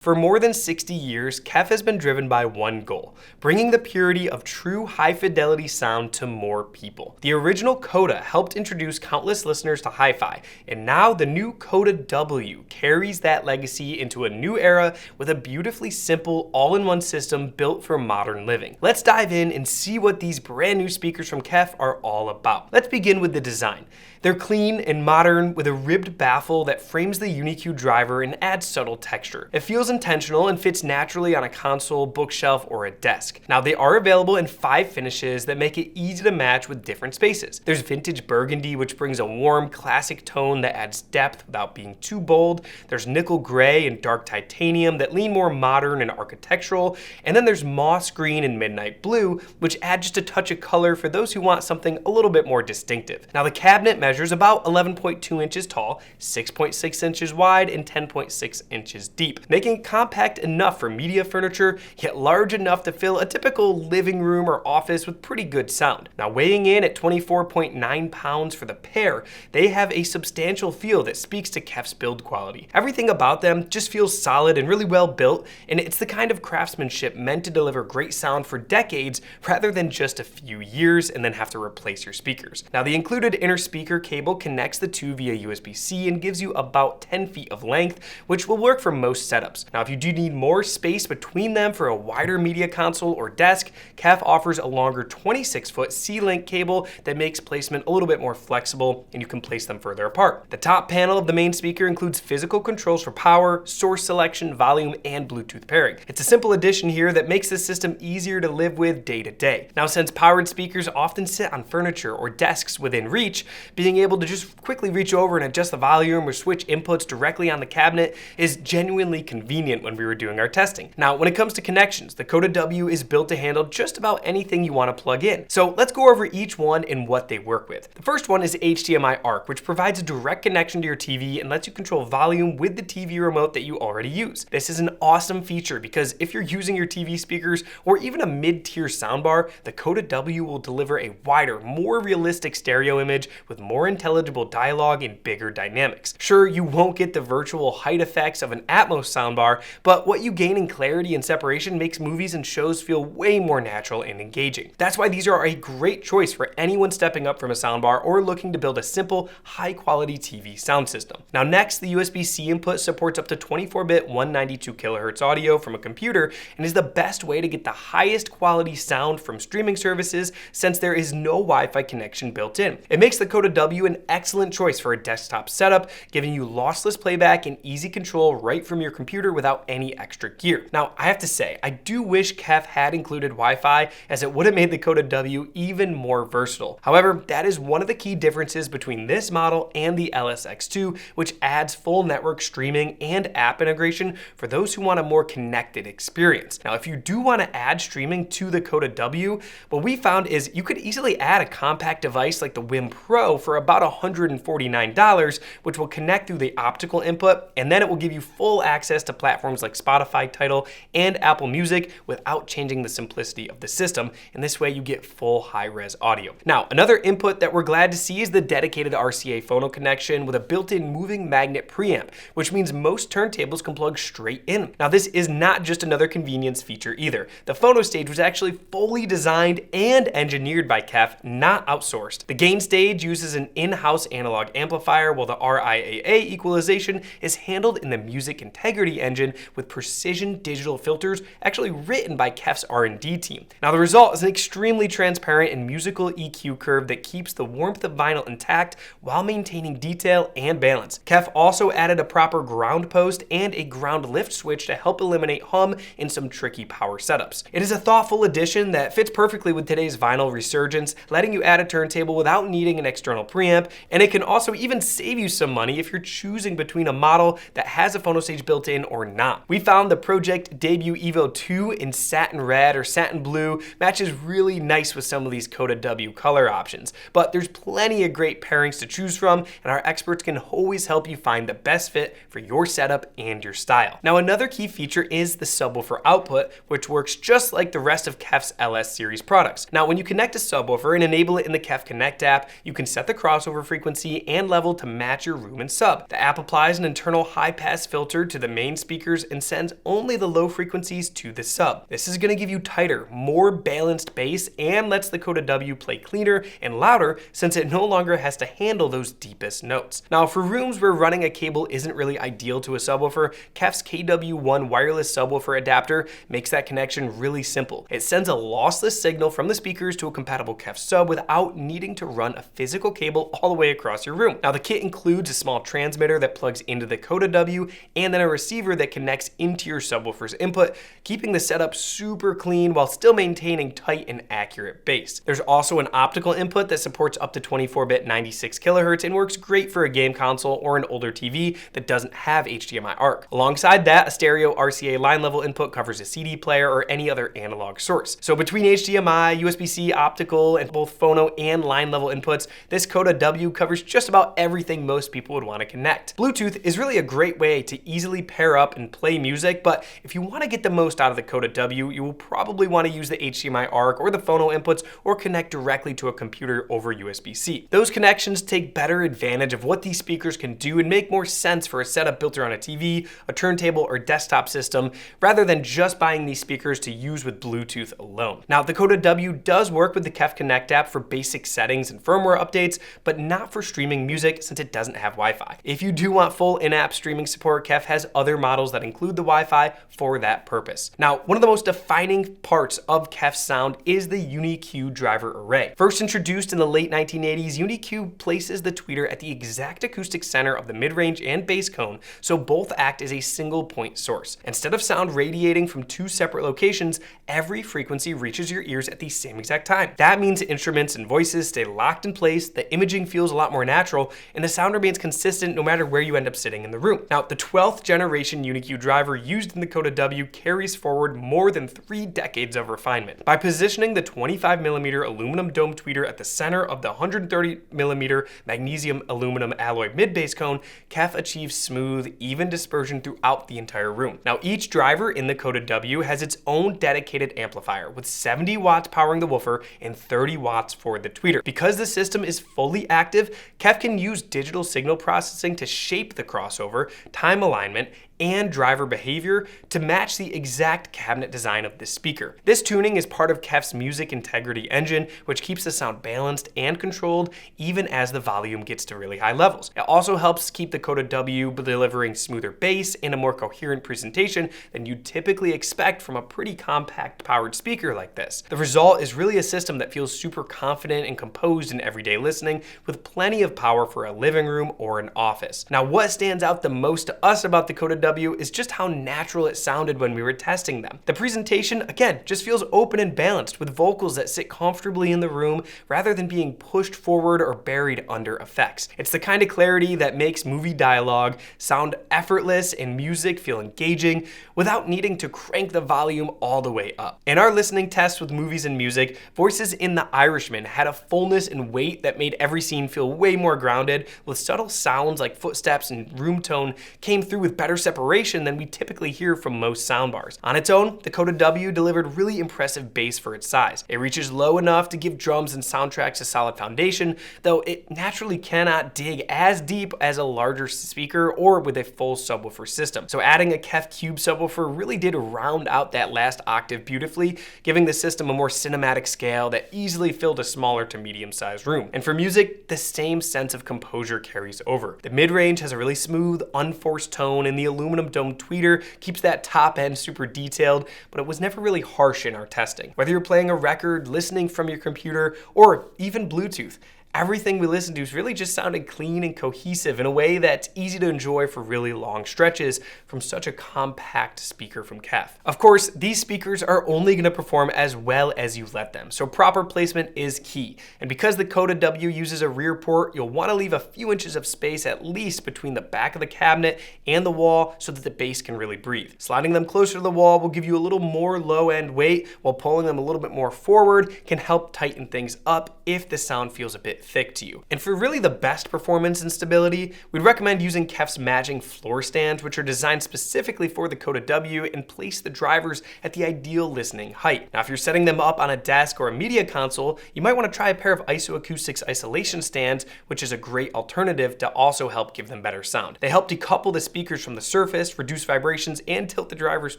For more than 60 years, KEF has been driven by one goal: bringing the purity of true high-fidelity sound to more people. The original Coda helped introduce countless listeners to hi-fi, and now the new Coda W carries that legacy into a new era with a beautifully simple, all-in-one system built for modern living. Let's dive in and see what these brand new speakers from KEF are all about. Let's begin with the design. They're clean and modern with a ribbed baffle that frames the UniQ driver and adds subtle texture. It feels intentional and fits naturally on a console, bookshelf, or a desk. Now, they are available in 5 finishes that make it easy to match with different spaces. There's vintage burgundy, which brings a warm, classic tone that adds depth without being too bold. There's nickel gray and dark titanium that lean more modern and architectural. And then there's moss green and midnight blue, which add just a touch of color for those who want something a little bit more distinctive. Now, the cabinet measures about 11.2 inches tall, 6.6 inches wide, and 10.6 inches deep, making it compact enough for media furniture, yet large enough to fill a typical living room or office with pretty good sound. Now, weighing in at 24.9 pounds for the pair, they have a substantial feel that speaks to KEF's build quality. Everything about them just feels solid and really well built, and it's the kind of craftsmanship meant to deliver great sound for decades rather than just a few years and then have to replace your speakers. Now, the included inner speaker cable connects the two via USB-C and gives you about 10 feet of length, which will work for most setups. Now, if you do need more space between them for a wider media console or desk, KEF offers a longer 26-foot C-Link cable that makes placement a little bit more flexible, and you can place them further apart. The top panel of the main speaker includes physical controls for power, source selection, volume, and Bluetooth pairing. It's a simple addition here that makes the system easier to live with day to day. Now, since powered speakers often sit on furniture or desks within reach, being able to just quickly reach over and adjust the volume or switch inputs directly on the cabinet is genuinely convenient when we were doing our testing. Now, when it comes to connections, the Coda W is built to handle just about anything you want to plug in. So let's go over each one and what they work with. The first one is HDMI ARC, which provides a direct connection to your TV and lets you control volume with the TV remote that you already use. This is an awesome feature because if you're using your TV speakers or even a mid-tier soundbar, the Coda W will deliver a wider, more realistic stereo image with more intelligible dialogue and bigger dynamics. Sure, you won't get the virtual height effects of an Atmos soundbar, but what you gain in clarity and separation makes movies and shows feel way more natural and engaging. That's why these are a great choice for anyone stepping up from a soundbar or looking to build a simple, high-quality TV sound system. Now, next, the USB-C input supports up to 24-bit 192 kHz audio from a computer and is the best way to get the highest quality sound from streaming services since there is no Wi-Fi connection built in. It makes the Coda W an excellent choice for a desktop setup, giving you lossless playback and easy control right from your computer without any extra gear. Now, I have to say, I do wish KEF had included Wi-Fi, as it would have made the Coda W even more versatile. However, that is one of the key differences between this model and the LSX2, which adds full network streaming and app integration for those who want a more connected experience. Now, if you do want to add streaming to the Coda W, what we found is you could easily add a compact device like the Wim Pro for about $149, which will connect through the optical input, and then it will give you full access to platforms like Spotify, Tidal, and Apple Music without changing the simplicity of the system, and this way you get full high-res audio. Now, another input that we're glad to see is the dedicated RCA phono connection with a built-in moving magnet preamp, which means most turntables can plug straight in. Now, this is not just another convenience feature either. The phono stage was actually fully designed and engineered by KEF, not outsourced. The gain stage uses an in-house analog amplifier, while the RIAA equalization is handled in the music integrity engine with precision digital filters actually written by KEF's R&D team. Now, the result is an extremely transparent and musical EQ curve that keeps the warmth of vinyl intact while maintaining detail and balance. KEF also added a proper ground post and a ground lift switch to help eliminate hum in some tricky power setups. It is a thoughtful addition that fits perfectly with today's vinyl resurgence, letting you add a turntable without needing an external preamp, and it can also even save you some money if you're choosing between a model that has a phono stage built in or not. We found the Project Debut Evo 2 in satin red or satin blue matches really nice with some of these Coda W color options, but there's plenty of great pairings to choose from, and our experts can always help you find the best fit for your setup and your style. Now, another key feature is the subwoofer output, which works just like the rest of KEF's LS series products. Now, when you connect a subwoofer and enable it in the KEF Connect app, you can set the crossover frequency and level to match your room and sub. The app applies an internal high-pass filter to the main speaker speakers and sends only the low frequencies to the sub. This is going to give you tighter, more balanced bass and lets the Coda W play cleaner and louder since it no longer has to handle those deepest notes. Now, for rooms where running a cable isn't really ideal to a subwoofer, KEF's KW1 wireless subwoofer adapter makes that connection really simple. It sends a lossless signal from the speakers to a compatible KEF sub without needing to run a physical cable all the way across your room. Now, the kit includes a small transmitter that plugs into the Coda W and then a receiver that connects into your subwoofer's input, keeping the setup super clean while still maintaining tight and accurate bass. There's also an optical input that supports up to 24-bit 96 kHz and works great for a game console or an older TV that doesn't have HDMI ARC. Alongside that, a stereo RCA line level input covers a CD player or any other analog source. So between HDMI, USB-C, optical, and both phono and line level inputs, this Coda W covers just about everything most people would want to connect. Bluetooth is really a great way to easily pair up and play music, but if you want to get the most out of the Coda W, you will probably want to use the HDMI ARC or the phono inputs or connect directly to a computer over USB-C. Those connections take better advantage of what these speakers can do and make more sense for a setup built around a TV, a turntable, or desktop system, rather than just buying these speakers to use with Bluetooth alone. Now, the Coda W does work with the KEF Connect app for basic settings and firmware updates, but not for streaming music since it doesn't have Wi-Fi. If you do want full in-app streaming support, KEF has other models that include the Wi-Fi for that purpose. Now, one of the most defining parts of KEF's sound is the UniQ driver array. First introduced in the late 1980s, UniQ places the tweeter at the exact acoustic center of the mid-range and bass cone, so both act as a single point source. Instead of sound radiating from two separate locations, every frequency reaches your ears at the same exact time. That means instruments and voices stay locked in place, the imaging feels a lot more natural, and the sound remains consistent no matter where you end up sitting in the room. Now, the 12th generation UniQ driver used in the Coda W carries forward more than 3 decades of refinement. By positioning the 25mm aluminum dome tweeter at the center of the 130mm magnesium aluminum alloy mid-bass cone, KEF achieves smooth, even dispersion throughout the entire room. Now, each driver in the Coda W has its own dedicated amplifier with 70 watts powering the woofer and 30 watts for the tweeter. Because the system is fully active, KEF can use digital signal processing to shape the crossover, time alignment, and driver behavior to match the exact cabinet design of this speaker. This tuning is part of KEF's music integrity engine, which keeps the sound balanced and controlled even as the volume gets to really high levels. It also helps keep the Coda W delivering smoother bass and a more coherent presentation than you'd typically expect from a pretty compact powered speaker like this. The result is really a system that feels super confident and composed in everyday listening, with plenty of power for a living room or an office. Now, what stands out the most to us about the Coda W is just how natural it sounded when we were testing them. The presentation, again, just feels open and balanced, with vocals that sit comfortably in the room rather than being pushed forward or buried under effects. It's the kind of clarity that makes movie dialogue sound effortless and music feel engaging without needing to crank the volume all the way up. In our listening tests with movies and music, voices in The Irishman had a fullness and weight that made every scene feel way more grounded, with subtle sounds like footsteps and room tone came through with better separation than we typically hear from most soundbars. On its own, the Coda W delivered really impressive bass for its size. It reaches low enough to give drums and soundtracks a solid foundation, though it naturally cannot dig as deep as a larger speaker or with a full subwoofer system. So adding a KEF Cube subwoofer really did round out that last octave beautifully, giving the system a more cinematic scale that easily filled a smaller to medium-sized room. And for music, the same sense of composure carries over. The mid-range has a really smooth, unforced tone, and the aluminum dome tweeter keeps that top end super detailed, but it was never really harsh in our testing. Whether you're playing a record, listening from your computer, or even Bluetooth, everything we listened to is really just sounded clean and cohesive in a way that's easy to enjoy for really long stretches from such a compact speaker from KEF. Of course, these speakers are only going to perform as well as you let them, so proper placement is key. And because the Coda W uses a rear port, you'll want to leave a few inches of space at least between the back of the cabinet and the wall so that the bass can really breathe. Sliding them closer to the wall will give you a little more low-end weight, while pulling them a little bit more forward can help tighten things up if the sound feels a bit bit thick to you. And for really the best performance and stability, we'd recommend using KEF's matching floor stands, which are designed specifically for the Coda W and place the drivers at the ideal listening height. Now, if you're setting them up on a desk or a media console, you might want to try a pair of isoacoustics isolation stands, which is a great alternative to also help give them better sound. They help decouple the speakers from the surface, reduce vibrations, and tilt the drivers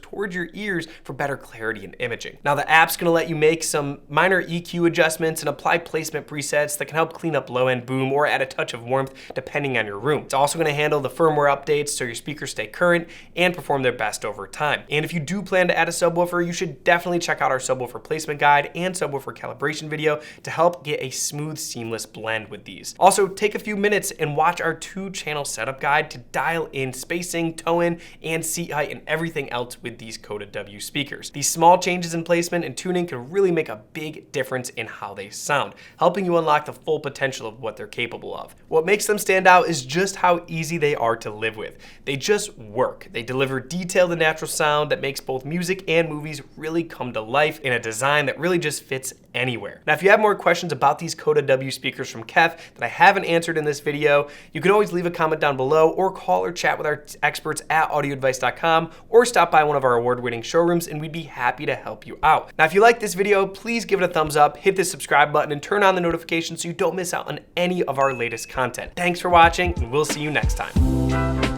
towards your ears for better clarity and imaging. Now, the app's going to let you make some minor EQ adjustments and apply placement presets that can help clean up low-end boom or add a touch of warmth depending on your room. It's also going to handle the firmware updates so your speakers stay current and perform their best over time. And if you do plan to add a subwoofer, you should definitely check out our subwoofer placement guide and subwoofer calibration video to help get a smooth, seamless blend with these. Also, take a few minutes and watch our 2-channel setup guide to dial in spacing, tone, and seat height and everything else with these Coda W speakers. These small changes in placement and tuning can really make a big difference in how they sound, helping you unlock the full potential of what they're capable of. What makes them stand out is just how easy they are to live with. They just work. They deliver detailed and natural sound that makes both music and movies really come to life in a design that really just fits anywhere. Now, if you have more questions about these Coda W speakers from KEF that I haven't answered in this video, you can always leave a comment down below or call or chat with our experts at audioadvice.com or stop by one of our award-winning showrooms and we'd be happy to help you out. Now, if you like this video, please give it a thumbs up, hit the subscribe button, and turn on the notifications so you don't miss out on any of our latest content. Thanks for watching, and we'll see you next time.